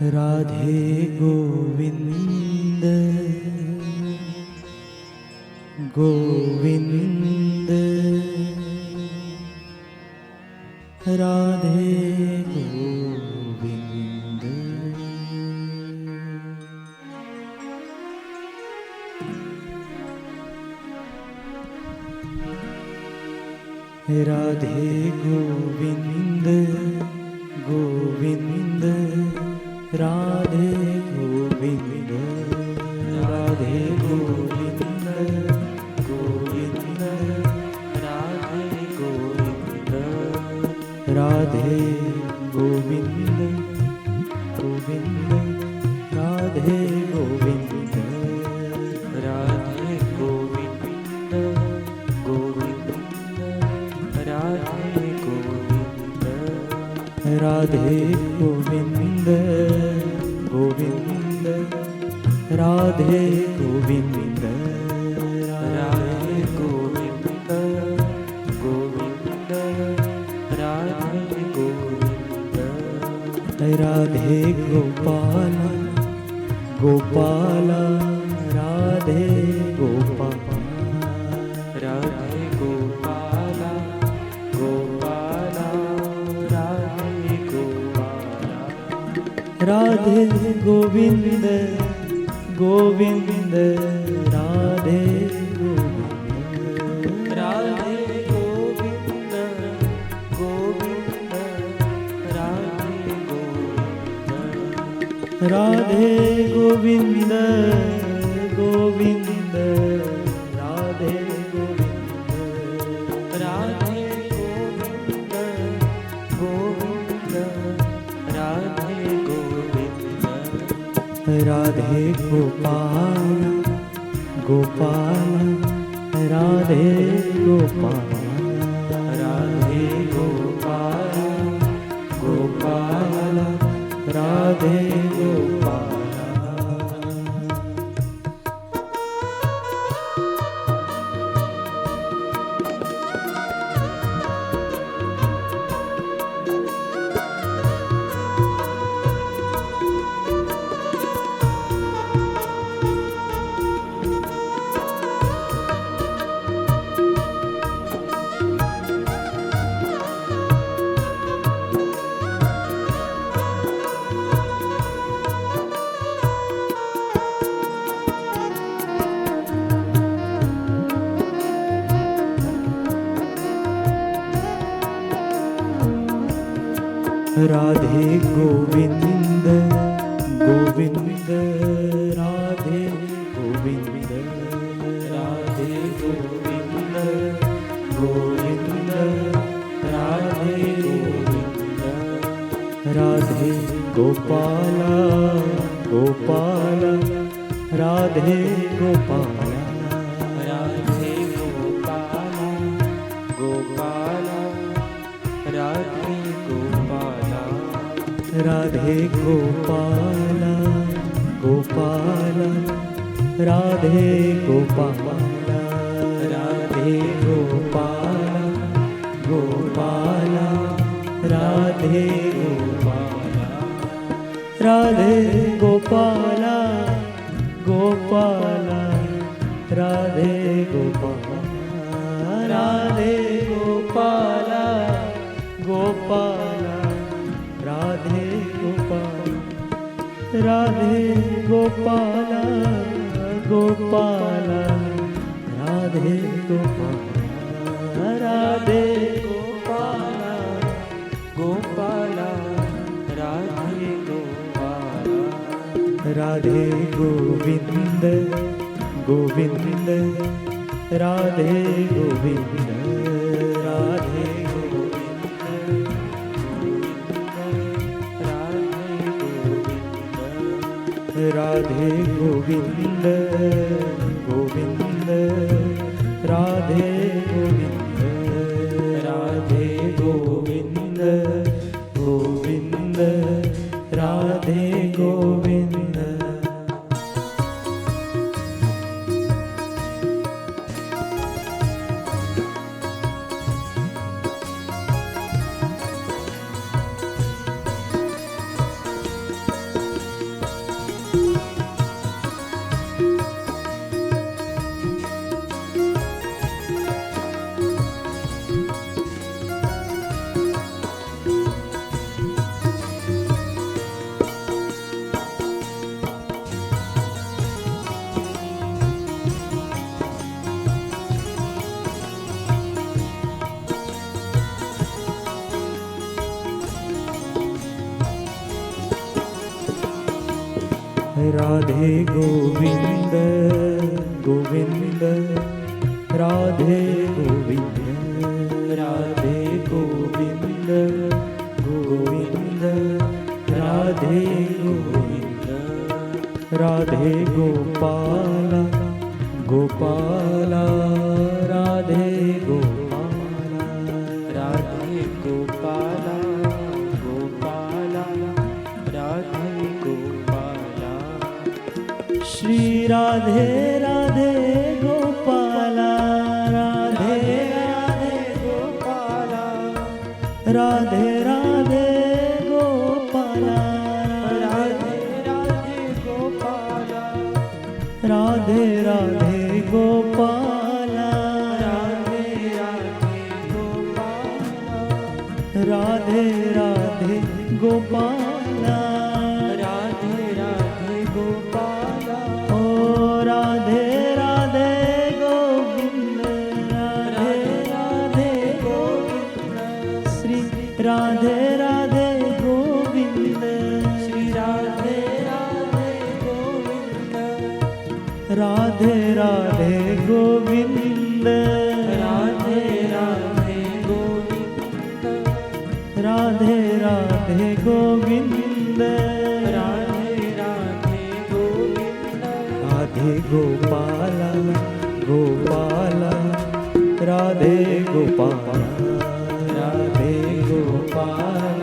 राधे गोविंद गोविंद राधे गोविंद। राधे गोविंद गोविंद राधे गोविंद। राधे गोविंद गोविंद राधे गोविंद। राधे गोविंद गोविंद राधे गोविंद। राधे गोविंद गोविंद राधे गोविंद। राधे गोविंद गोविंद राधे गोविंद। राधे गोविंद गोविंद राधे गोविंद। राधे गोपाल गोपाल राधे गोपाल। राधे गोपाल गोपाल राधे गोपाल। राधे गोविंद गोविंद राधे गोविंद। राधे गोविंद गोविंद राधे गोविंद। राधे गोविंद गोविंद राधे गोविंद। राधे गोविंद गोविंद राधे गोविंद। राधे गोपाल गोपाल राधे गोपाल। राधे गोपाल गोपाल राधे गोपाल। राधे गोविंद गोविंद राधे गोविंद। राधे गोविंद गोविंद राधे गोविंद। राधे गोपाल गोपाल राधे गोपाल। राधे गोपाल गोपाल राधे गोपाल। राधे गोपाल गोपाल राधे गोपाल। राधे गोपाल गोपाल राधे गोपाल। राधे गोपाल गोपाल राधे गोपाल। राधे गोपाल गोपाल राधे गोपाल। राधे गोपाल गोपाल राधे गोपाल। राधे गोपाल गोपाल राधे गोपाल। राधे गोविंद गोविंद राधे गोविंद। राधे राधे गोविंद गोविंद राधे गोविंद। राधे गोविंद गोविंद राधे गोविंद। राधे गोविंद गोविंद राधे गोविंद राधे गोविंद गोविंद राधे गोविंद राधे गोपाल गोपाल राधे गोपाल राधे गोपाल गोपाल राधे गोपाल श्री राधे राधे गोपाल राधे राधे गोपाल राधे राधे गोपाल राधे राधे गोपाल राधे राधे गोपाल राधे राधे गोपाल राधे राधे गोपाल राधे राधे गोपाल ओ राधे राधे गोविंद राधे राधे गोविंद श्री राधे राधे गोविंद श्री राधे राधे गोविंद राधे राधे गोविंद राधे राधे गोविंद राधे राधे गोविंद राधे राधे गोविंद राधे गोपाल गोपाल राधे गोपाल राधे गोपाल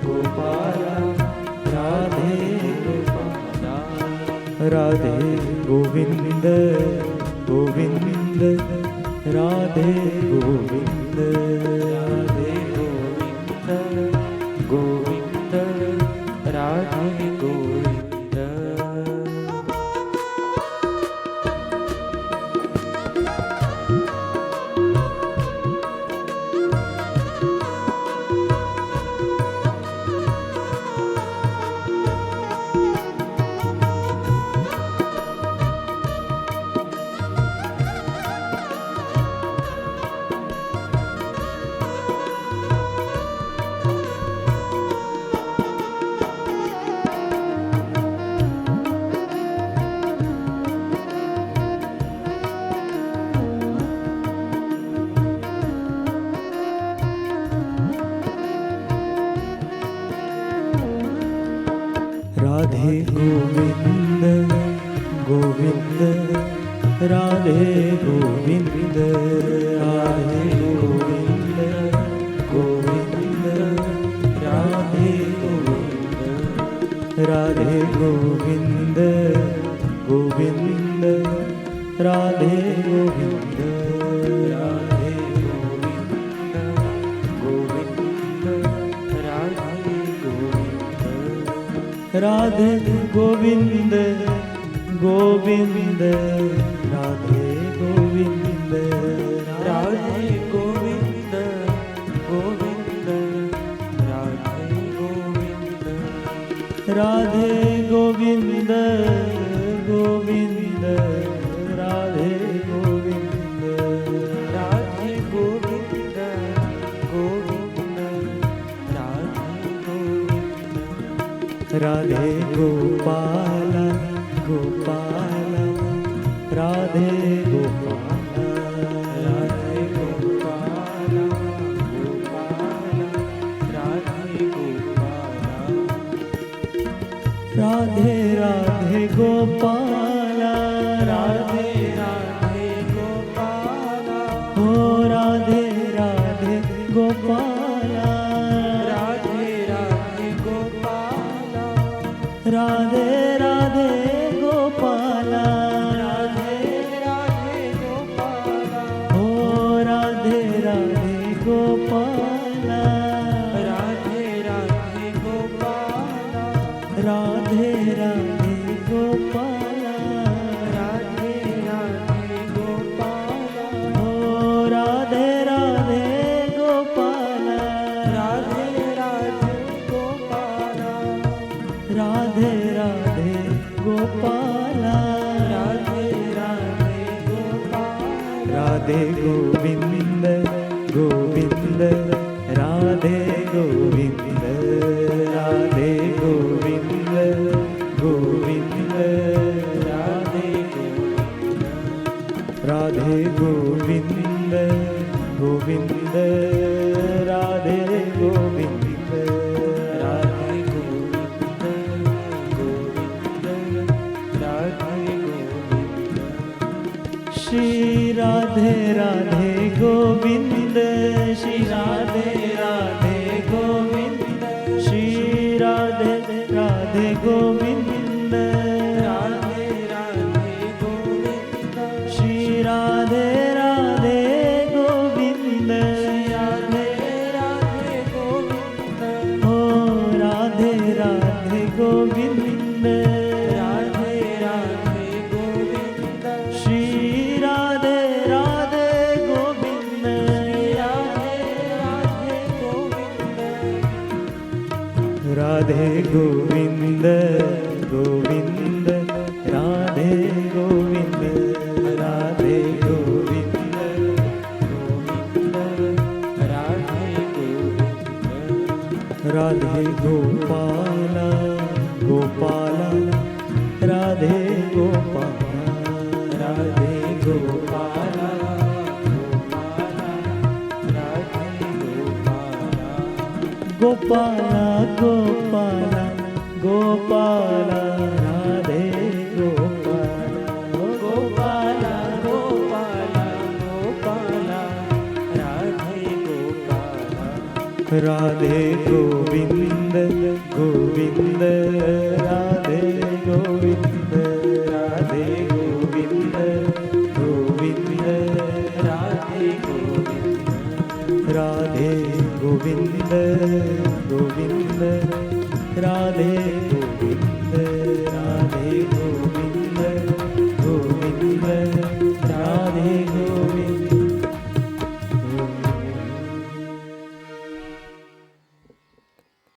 गोपाल राधे गोपाल राधे गोविंद गोविंद राधे गोविंद राधे गोविंद गोविंद राधे गोविंद राधे गोविंद गोविंद राधे गोविंद राधे गोविंद गोविंद राधे गोविंद राधे गोविंद गोविंद राधे गोविंद राधे गोविंद गोविंद राधे गोविंद राधे गोविंद गोविंद राधे गोविंद राधे गोविंद गोविंद राधे गोविंद राधे गोविंद गोविंद राधे गोविंद राधे गोविंद गोविंद राधे गोविंद राधे गोपाल गोपाल राधे गोपाल राधे गोपाल गोपाल राधे गोपाल राधे राधे गोपाल राधे राधे गोपाल हो राधे राधे गोपाल राधे राधे गोपाल राधे राधे गोपाल राधे राधे गोपाल हो राधे राधे गोपाल राधे राधे गोपाल राधे राधे गोपाल राधे राधे गोपाल हो राधे राधे गोपाल राधे राधे गोपाल राधे राधे गोपाल राधे राधे गोपाल राधे गोविंद गोविंद राधे गोविंद राधे गोविंद गोविंद राधे गोविंद गोविंद राधे गोविंद राधे गोविंद गोविंद राधे गोविंद श्री राधे राधे गोविंद श्री राधे राधे गोविंद श्री राधे राधे गोविंद राधे राधे गोविंद श्री राधे राधे गोविंद राधे राधे गोविंद ओ राधे राधे गोविंद राधे राधे गोविंद श्री राधे राधे गोविंद राधे राधे गोविंद राधे गोविंद गोविंद राधे गोविंद राधे गोविंद राधे गोविंद राधे गोपाल गोपाल राधे गोपाल राधे गोपाल गोपाल गोपाल गोपाल राधे गोपाल गोपाल गोपाल गोपाल राधे गोपाल राधे गोविंद गोविंद राधे गोविंद राधे गोविंद गोविंद राधे गोविंद राधे गोविंद गोविंद राधे